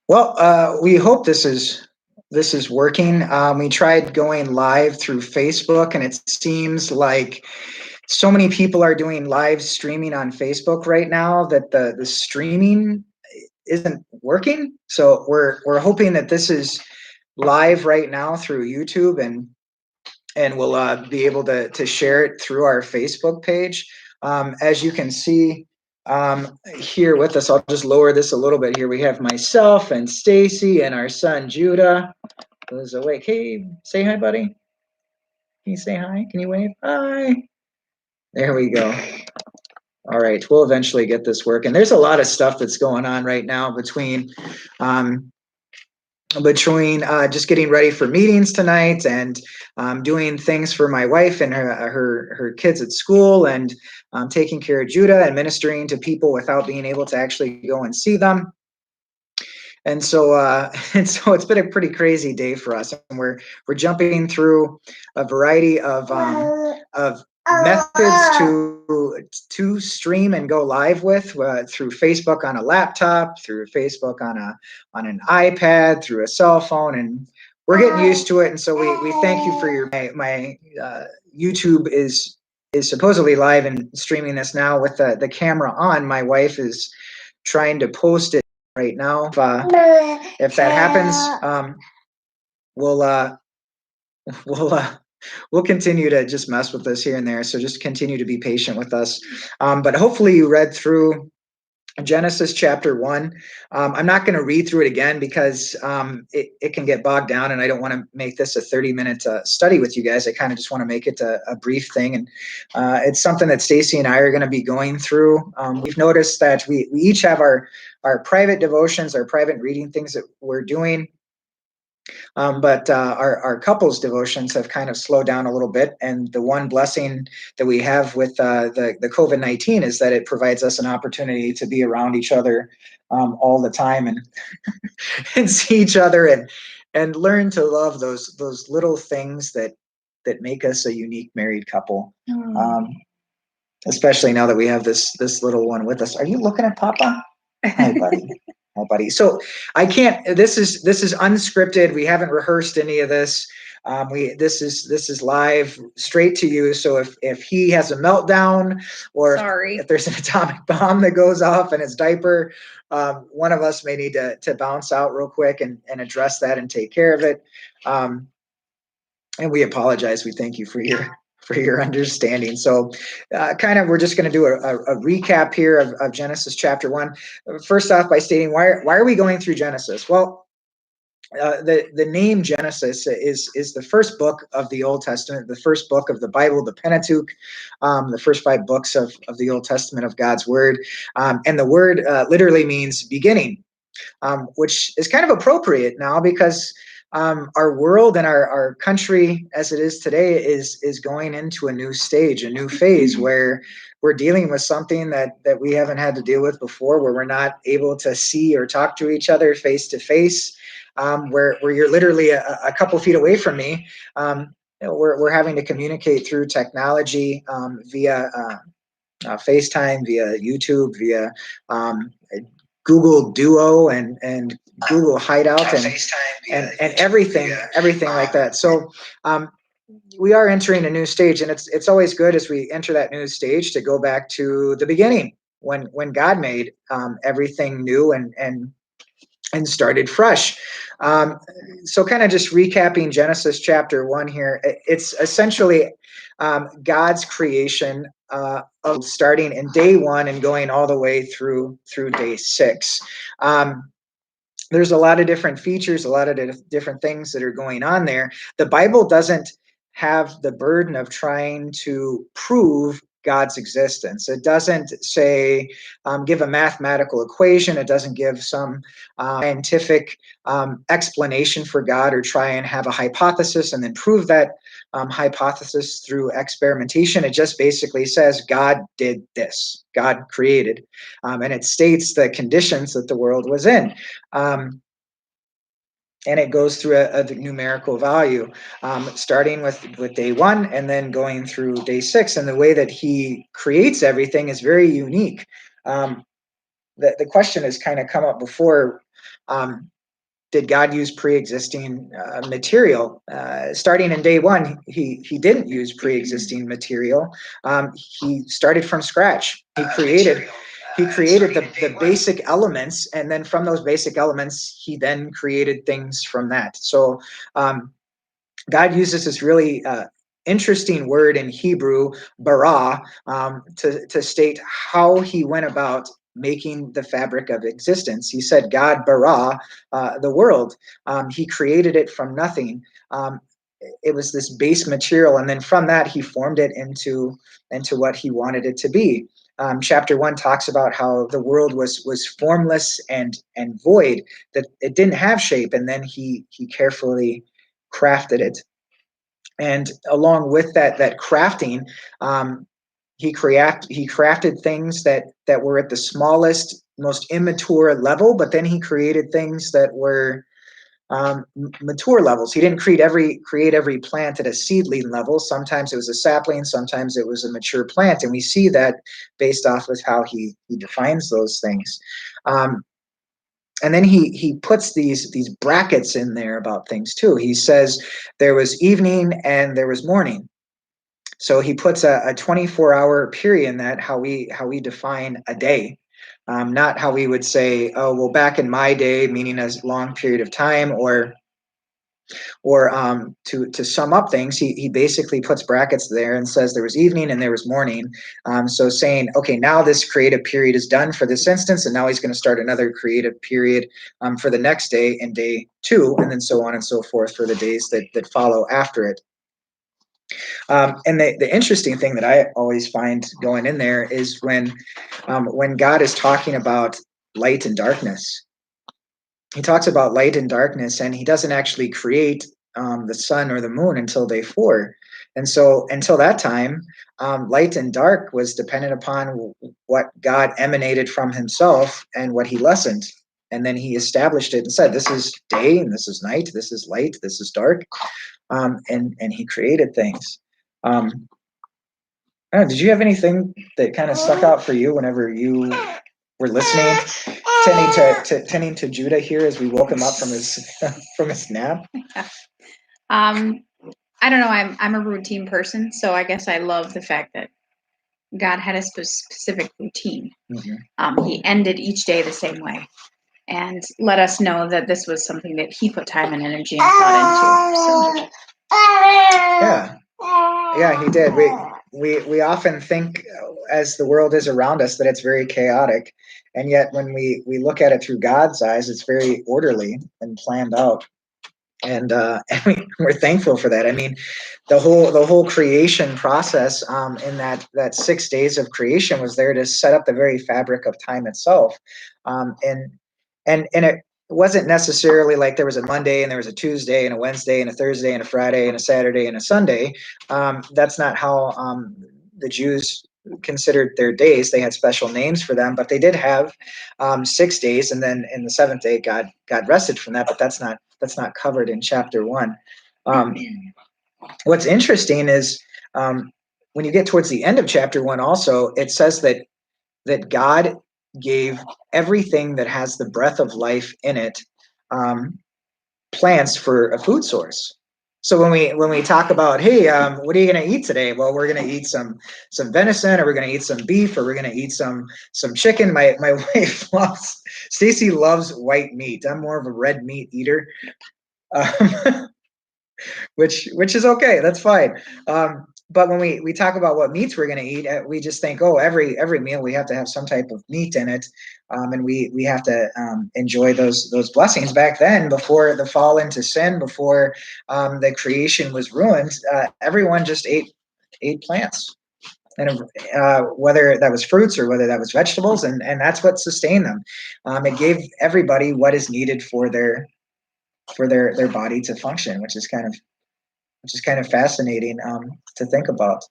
Well, we hope this is working. We tried going live through Facebook, and it seems like so many people are doing live streaming on Facebook right now that the streaming isn't working. So we're hoping that this is live right now through YouTube, and we'll be able to share it through our Facebook page. As you can see here with us, I'll just lower this a little bit here. We have myself and Stacy and our son Judah, who's awake. Hey, say hi, buddy. Can you say hi? Can you wave? Hi. There we go. All right, we'll eventually get this working. There's a lot of stuff that's going on right now um, between just getting ready for meetings tonight and doing things for my wife and her kids at school, and taking care of Judah and ministering to people without being able to actually go and see them. And so and so it's been a pretty crazy day for us, and we're jumping through a variety of methods to stream and go live with, through Facebook on a laptop, through Facebook on an iPad, through a cell phone, and we're getting used to it. And so we thank you for your my YouTube is supposedly live and streaming this now with the camera on. My wife is trying to post it right now. If that happens, we'll we'll we'll continue to just mess with this here and there. So just continue to be patient with us. But hopefully you read through Genesis chapter 1. I'm not going to read through it again because it can get bogged down, and I don't want to make this a 30-minute study with you guys. I kind of just want to make it a brief thing, and it's something that Stacy and I are going to be going through. We've noticed that we each have our private devotions, our private reading things that we're doing. But our couples devotions have kind of slowed down a little bit. And the one blessing that we have with the COVID-19 is that it provides us an opportunity to be around each other all the time, and and see each other, and learn to love those little things that make us a unique married couple. Especially now that we have this little one with us. Are you looking at Papa? Hi, buddy. Hi, buddy. So I can't. This is unscripted. We haven't rehearsed any of this. This is live, straight to you. So if he has a meltdown, or Sorry. if there's an atomic bomb that goes off in his diaper, one of us may need to bounce out real quick and address that and take care of it. And we apologize. We thank you for your understanding. So kind of, we're just going to do a recap here of Genesis chapter 1. First off, by stating, why are we going through Genesis? Well, the name Genesis is the first book of the Old Testament, the first book of the Bible, the Pentateuch, the first 5 books of the Old Testament of God's Word. And the word literally means beginning, which is kind of appropriate now because our world and our country as it is today is going into a new stage, a new phase, where we're dealing with something that we haven't had to deal with before, where we're not able to see or talk to each other face to face, where you're literally a couple feet away from me. We're having to communicate through technology, via FaceTime, via YouTube, via Google Duo and Google Hideout, and everything like that. So we are entering a new stage, and it's always good as we enter that new stage to go back to the beginning, when God made everything new and started fresh. So kind of just recapping Genesis chapter 1 here, it's essentially God's creation, of starting in day 1 and going all the way through day 6. There's a lot of different features, a lot of different things that are going on there. The Bible doesn't have the burden of trying to prove God's existence. It doesn't say, give a mathematical equation. It doesn't give some scientific explanation for God, or try and have a hypothesis and then prove that hypothesis through experimentation. It just basically says God did this. God created, and it states the conditions that the world was in. And it goes through a numerical value, starting with day 1 and then going through day 6. And the way that he creates everything is very unique. The question has kind of come up before. did God use pre-existing material? Starting in day one, he didn't use pre-existing material. He started from scratch. He created the basic elements, and then from those basic elements, he then created things from that. So God uses this really interesting word in Hebrew, bara, to state how he went about making the fabric of existence. He said, God bara the world. He created it from nothing. It was this base material, and then from that he formed it into what he wanted it to be. Chapter 1 talks about how the world was formless and void, that it didn't have shape, and then he carefully crafted it. And along with that crafting, he crafted things that were at the smallest, most immature level, but then he created things that were mature levels. He didn't create every plant at a seedling level. Sometimes it was a sapling, sometimes it was a mature plant, and we see that based off of how he defines those things. And then he puts these brackets in there about things too. He says there was evening and there was morning. So he puts a 24-hour period in that, how we define a day. Not how we would say, oh, well, back in my day, meaning a long period of time, or to sum up things, he basically puts brackets there and says there was evening and there was morning. So saying, okay, now this creative period is done for this instance, and now he's going to start another creative period for the next day and day 2, and then so on and so forth for the days that follow after it. And the interesting thing that I always find going in there is when God is talking about light and darkness. He talks about light and darkness, and he doesn't actually create the sun or the moon until day 4. And so until that time, light and dark was dependent upon what God emanated from himself and what he lessened. And then he established it and said, this is day and this is night, this is light, this is dark. And he created things. I don't know, did you have anything that kind of stuck out for you whenever you were listening, tending to Judah here as we woke him up from his nap? I don't know. I'm a routine person, so I guess I love the fact that God had a specific routine. Mm-hmm. He ended each day the same way, and let us know that this was something that he put time and energy and thought into. So. Yeah, he did. We often think, as the world is around us, that it's very chaotic, and yet when we look at it through God's eyes, it's very orderly and planned out. And we're thankful for that. I mean, the whole creation process in that 6 days of creation was there to set up the very fabric of time itself, and it wasn't necessarily like there was a Monday and there was a Tuesday and a Wednesday and a Thursday and a Friday and a Saturday and a Sunday. That's not how the Jews considered their days. They had special names for them, but they did have 6 days, and then in the 7th day, God rested from that. But that's not covered in chapter 1. What's interesting is when you get towards the end of chapter 1, also it says that God gave everything that has the breath of life in it plants for a food source. So when we talk about, hey, what are you going to eat today? Well, we're going to eat some venison, or we're going to eat some beef, or we're going to eat some chicken. My wife Stacy loves white meat. I'm more of a red meat eater, which is okay. That's fine. But when we talk about what meats we're going to eat, we just think, oh, every meal we have to have some type of meat in it, and we have to enjoy those blessings. Back then, before the fall into sin, before the creation was ruined, everyone just ate plants, and whether that was fruits or whether that was vegetables, and that's what sustained them. It gave everybody what is needed for their body to function, which is kind of fascinating to think about.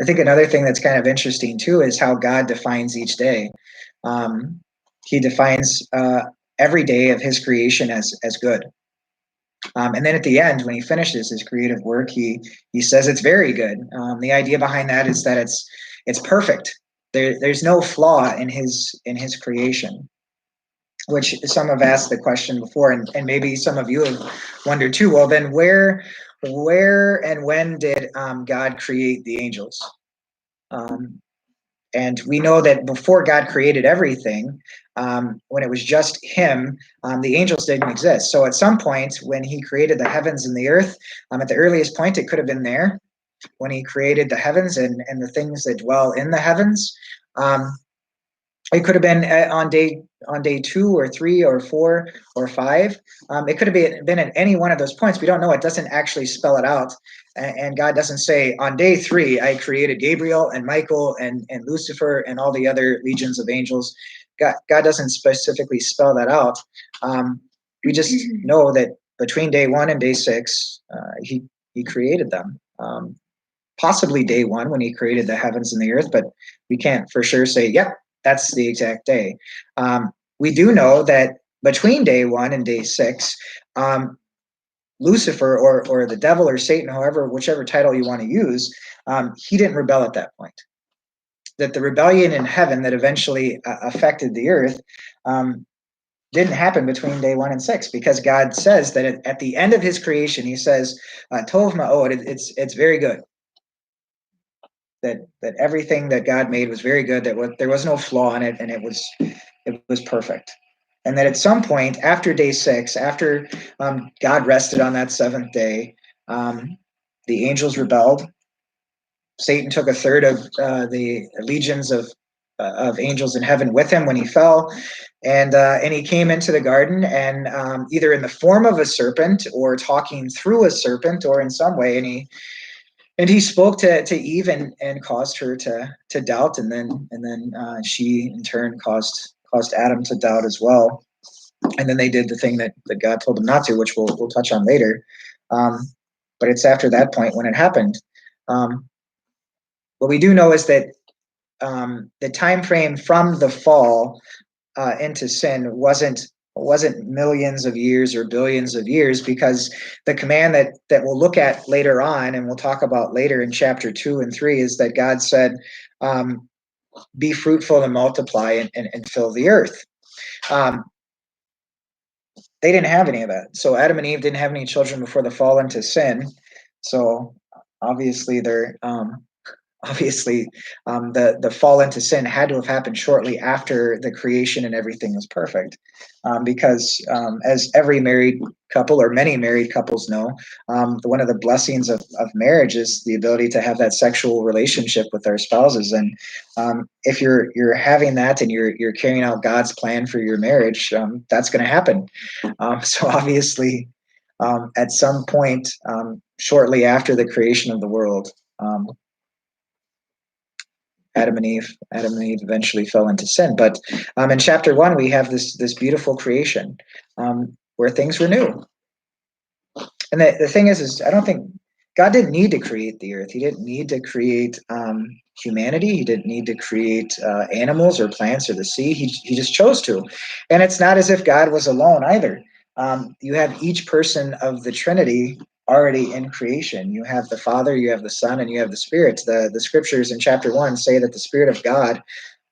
I think another thing that's kind of interesting too is how God defines each day. He defines every day of his creation as good. And then at the end, when he finishes his creative work, he says it's very good. The idea behind that is that it's perfect. There's no flaw in his creation. which some have asked the question before, and maybe some of you have wondered too. Well, then where and when did God create the angels? And we know that before God created everything, when it was just Him, the angels didn't exist. So at some point, when He created the heavens and the earth, at the earliest point, it could have been there when He created the heavens and the things that dwell in the heavens. It could have been on day 2 or 3 or 4 or 5. It could have been at any one of those points. We don't know. It doesn't actually spell it out. And God doesn't say, on day 3, I created Gabriel and Michael and Lucifer and all the other legions of angels. God doesn't specifically spell that out. We just know that between day 1 and day 6, he created them. Possibly day 1 when He created the heavens and the earth, but we can't for sure say, yep, that's the exact day. We do know that between day 1 and day 6, Lucifer or the devil or Satan, whichever title you want to use, he didn't rebel at that point. That the rebellion in heaven that eventually affected the earth didn't happen between day 1 and 6, because God says that at the end of His creation, He says, Tov ma'od, it's very good. That everything that God made was very good, that there was no flaw in it, and it was perfect. And that at some point after day 6, after God rested on that 7th day, the angels rebelled. Satan took a third of the legions of angels in heaven with him when he fell, and he came into the garden, and either in the form of a serpent or talking through a serpent or in some way, and he spoke to Eve and caused her to doubt, and then she in turn caused Adam to doubt as well. And then they did the thing that God told them not to, which we'll touch on later. But it's after that point when it happened. What we do know is that the time frame from the fall into sin wasn't millions of years or billions of years, because the command that we'll look at later on and we'll talk about later in chapter 2 and 3 is that God said, be fruitful and multiply and fill the earth. They didn't have any of that. So Adam and Eve didn't have any children before the fall into sin. So obviously the fall into sin had to have happened shortly after the creation and everything was perfect, because as every married couple or many married couples know, one of the blessings of marriage is the ability to have that sexual relationship with our spouses. And if you're having that and you're carrying out God's plan for your marriage, that's going to happen. So obviously at some point shortly after the creation of the world, Adam and Eve eventually fell into sin. But in chapter 1, we have this beautiful creation where things were new. And the thing is I don't think God didn't need to create the earth. He didn't need to create humanity. He didn't need to create animals or plants or the sea. He just chose to. And it's not as if God was alone either. You have each person of the Trinity already in creation. You have the Father, you have the Son, and you have the Spirit. The scriptures in chapter 1 say that the Spirit of God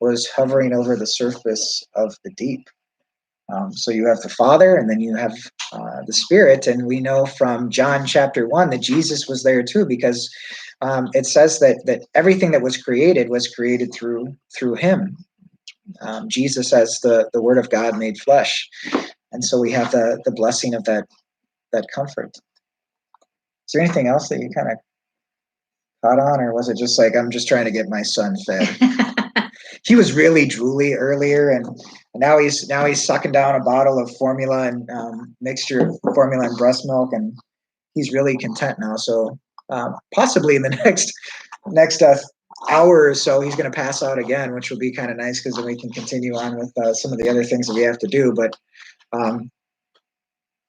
was hovering over the surface of the deep. So you have the Father, and then you have the Spirit, and we know from John chapter 1 that Jesus was there too, because it says that everything that was created through Him. Jesus as the Word of God made flesh, and so we have the blessing of that comfort. Is there anything else that you kind of caught on, or was it just like, I'm just trying to get my son fed? He was really drooly earlier, and now he's sucking down a bottle of formula and mixture of formula and breast milk, and he's really content now. So possibly in the next hour or so, he's going to pass out again, which will be kind of nice, because then we can continue on with some of the other things that we have to do. But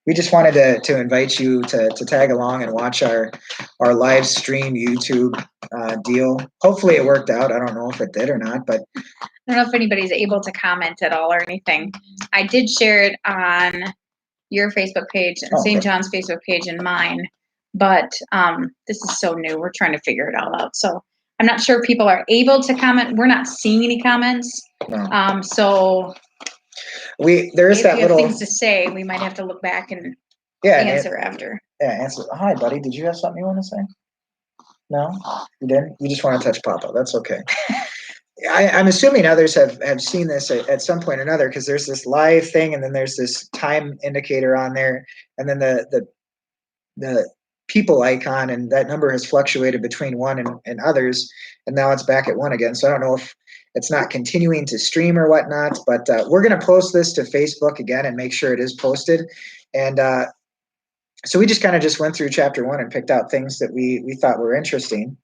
we just wanted to invite you to tag along and watch our live stream YouTube deal. Hopefully it worked out. I don't know if it did or not, but I don't know if anybody's able to comment at all or anything. I did share it on your Facebook page and St. John's Facebook page and mine, but this is so new. We're trying to figure it all out. So I'm not sure if people are able to comment. We're not seeing any comments. No. So there is If that you have little, things to say, we might have to look back and yeah, answer after. yeah, answer. Hi, buddy. Did you have something you want to say? No, you didn't. You just want to touch Papa. That's okay. I'm assuming others have seen this at some point or another, because there's this live thing, and then there's this time indicator on there, and then the people icon, and that number has fluctuated between 1 and others, and now it's back at 1 again. So I don't know if it's not continuing to stream or whatnot, but we're going to post this to Facebook again and make sure it is posted. And so we just kind of just went through chapter 1 and picked out things that we thought were interesting.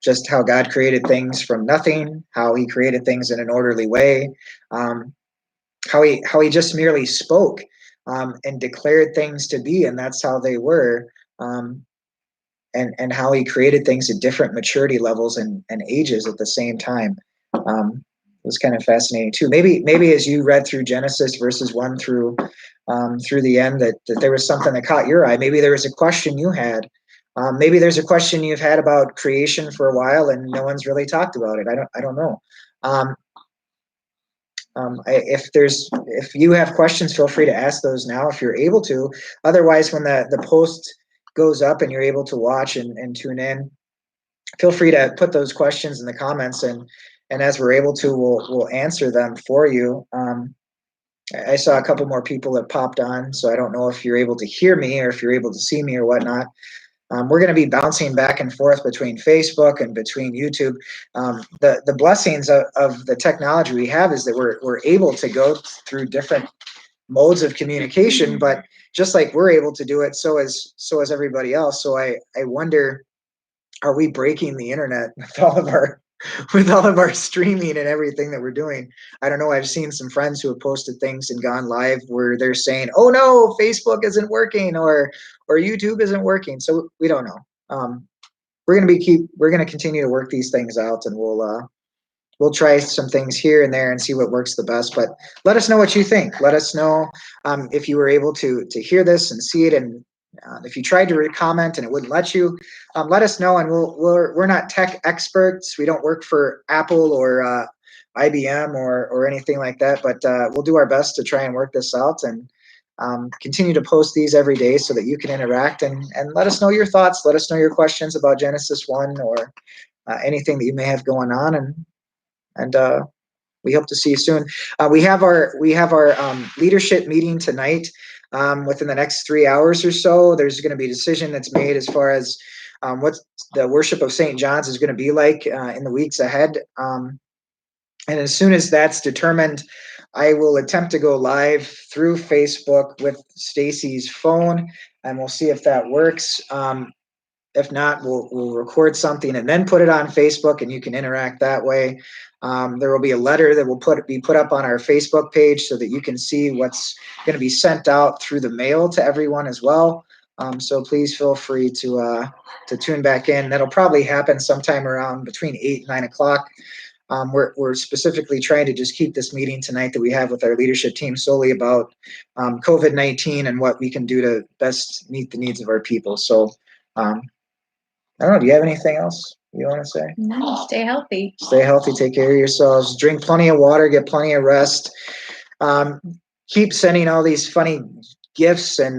Just how God created things from nothing, how he created things in an orderly way, how he just merely spoke and declared things to be, and that's how they were, and how he created things at different maturity levels and ages at the same time. It was kind of fascinating too. Maybe as you read through Genesis verses 1 through the end, that there was something that caught your eye. Maybe there was a question you had. Maybe there's a question you've had about creation for a while and no one's really talked about it. I don't know. If you have questions, feel free to ask those now if you're able to. Otherwise, when the post goes up and you're able to watch and tune in, feel free to put those questions in the comments, and as we're able to, we'll answer them for you. I saw a couple more people that popped on, so I don't know if you're able to hear me or if you're able to see me or whatnot. We're going to be bouncing back and forth between Facebook and between YouTube. The blessings of the technology we have is that we're able to go through different modes of communication, but just like we're able to do it, so is everybody else. So I wonder, are we breaking the internet with all of our streaming and everything that we're doing? I don't know. I've seen some friends who have posted things and gone live where they're saying, "Oh no, Facebook isn't working," or YouTube isn't working. So we don't know. We're gonna continue to work these things out, and we'll try some things here and there and see what works the best. But let us know what you think. Let us know if you were able to hear this and see it, and if you tried to comment and it wouldn't let you, let us know. And we're not tech experts. We don't work for Apple or IBM or anything like that. But we'll do our best to try and work this out, and continue to post these every day so that you can interact and let us know your thoughts. Let us know your questions about Genesis 1 or anything that you may have going on. And we hope to see you soon. We have our leadership meeting tonight. Within the next 3 hours or so, there's going to be a decision that's made as far as what the worship of St. John's is going to be like in the weeks ahead. And as soon as that's determined, I will attempt to go live through Facebook with Stacy's phone, and we'll see if that works. If not, we'll record something and then put it on Facebook, and you can interact that way. There will be a letter that will be put up on our Facebook page so that you can see what's going to be sent out through the mail to everyone as well. So please feel free to tune back in. That'll probably happen sometime around between 8 and 9 o'clock. We're specifically trying to just keep this meeting tonight that we have with our leadership team solely about COVID-19 and what we can do to best meet the needs of our people. So I don't know. Do you have anything else you want to say? No, stay healthy. Stay healthy. Take care of yourselves. Drink plenty of water. Get plenty of rest. Keep sending all these funny gifts and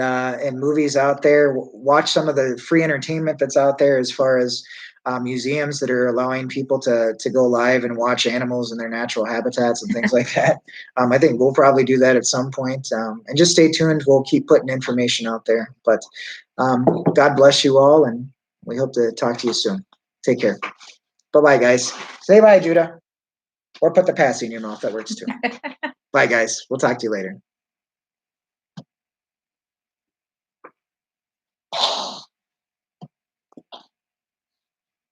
movies out there. Watch some of the free entertainment that's out there, as far as museums that are allowing people to go live and watch animals in their natural habitats and things like that. I think we'll probably do that at some point. And just stay tuned. We'll keep putting information out there. But God bless you all, and we hope to talk to you soon. Take care. Bye-bye, guys. Say bye, Judah. Or put the passy in your mouth. That works too. Bye, guys. We'll talk to you later.